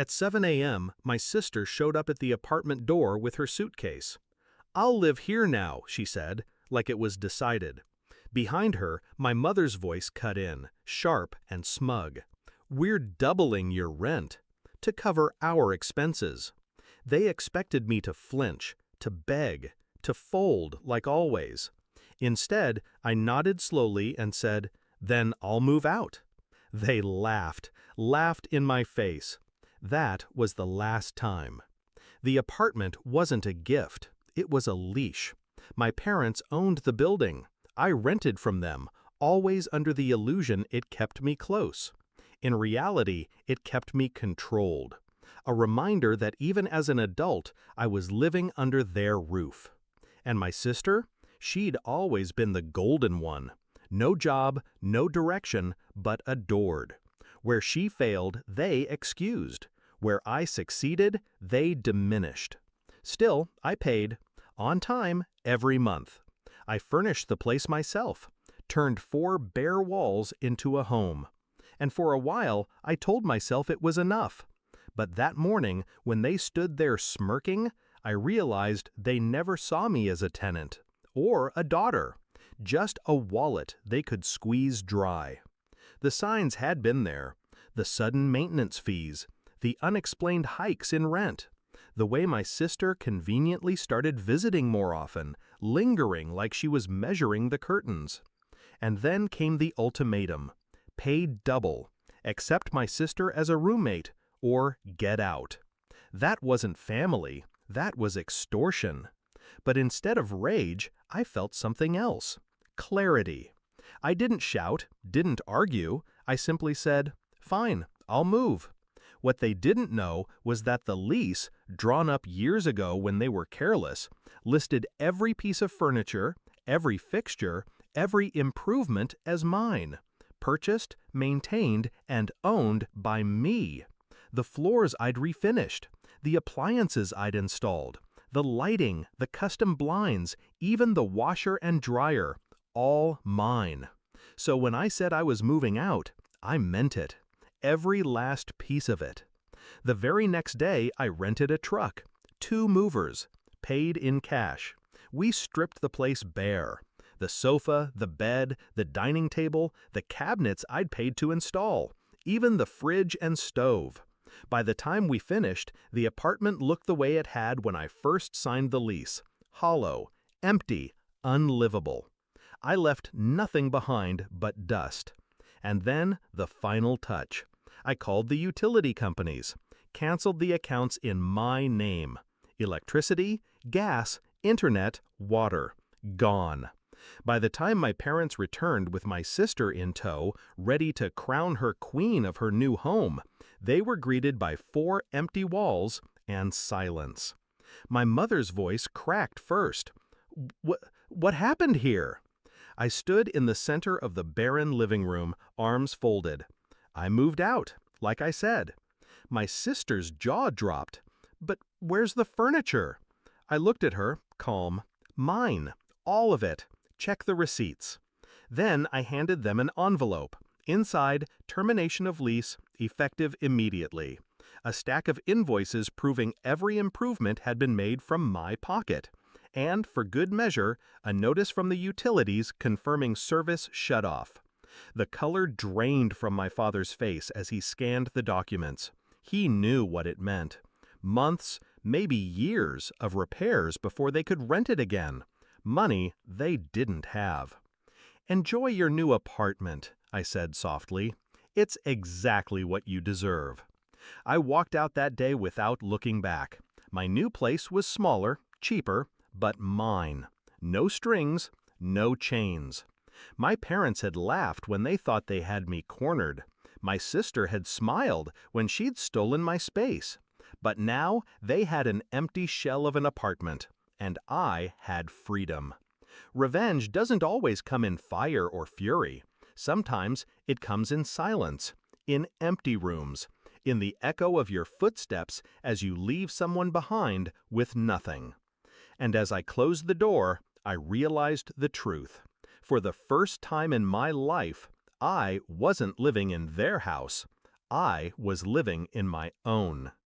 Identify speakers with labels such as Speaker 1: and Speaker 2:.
Speaker 1: At 7 a.m., my sister showed up at the apartment door with her suitcase. "I'll live here now," she said, like it was decided. Behind her, my mother's voice cut in, sharp and smug. "We're doubling your rent to cover our expenses." They expected me to flinch, to beg, to fold like always. Instead, I nodded slowly and said, "Then I'll move out." They laughed in my face. That was the last time. The apartment wasn't a gift, it was a leash. My parents owned the building. I rented from them, always under the illusion it kept me close. In reality, it kept me controlled. A reminder that even as an adult, I was living under their roof. And my sister? She'd always been the golden one. No job, no direction, but adored. Where she failed, they excused. Where I succeeded, they diminished. Still, I paid, on time, every month. I furnished the place myself, turned 4 bare walls into a home. And for a while, I told myself it was enough. But that morning, when they stood there smirking, I realized they never saw me as a tenant, or a daughter, just a wallet they could squeeze dry. The signs had been there, the sudden maintenance fees, the unexplained hikes in rent, the way my sister conveniently started visiting more often, lingering like she was measuring the curtains. And then came the ultimatum: pay double, accept my sister as a roommate, or get out. That wasn't family, that was extortion. But instead of rage, I felt something else: clarity. I didn't shout, didn't argue, I simply said, "Fine, I'll move." What they didn't know was that the lease, drawn up years ago when they were careless, listed every piece of furniture, every fixture, every improvement as mine, purchased, maintained, and owned by me. The floors I'd refinished, the appliances I'd installed, the lighting, the custom blinds, even the washer and dryer, all mine. So when I said I was moving out, I meant it. Every last piece of it. The very next day, I rented a truck, 2 movers, paid in cash. We stripped the place bare. The sofa, the bed, the dining table, the cabinets I'd paid to install, even the fridge and stove. By the time we finished, the apartment looked the way it had when I first signed the lease: hollow, empty, unlivable. I left nothing behind but dust. And then the final touch. I called the utility companies, canceled the accounts in my name. Electricity, gas, internet, water, gone. By the time my parents returned with my sister in tow, ready to crown her queen of her new home, they were greeted by 4 empty walls and silence. My mother's voice cracked first. What happened here?" I stood in the center of the barren living room, arms folded. I moved out, like I said. My sister's jaw dropped. "But where's the furniture?" I looked at her, calm. "Mine, all of it. Check the receipts." Then I handed them an envelope. Inside, termination of lease, effective immediately. A stack of invoices proving every improvement had been made from my pocket. And, for good measure, a notice from the utilities confirming service shut off. The color drained from my father's face as he scanned the documents. He knew what it meant. Months, maybe years, of repairs before they could rent it again. Money they didn't have. "Enjoy your new apartment," I said softly. "It's exactly what you deserve." I walked out that day without looking back. My new place was smaller, cheaper, but mine. No strings, no chains. My parents had laughed when they thought they had me cornered. My sister had smiled when she'd stolen my space. But now they had an empty shell of an apartment, and I had freedom. Revenge doesn't always come in fire or fury. Sometimes it comes in silence, in empty rooms, in the echo of your footsteps as you leave someone behind with nothing. And as I closed the door, I realized the truth. For the first time in my life, I wasn't living in their house. I was living in my own.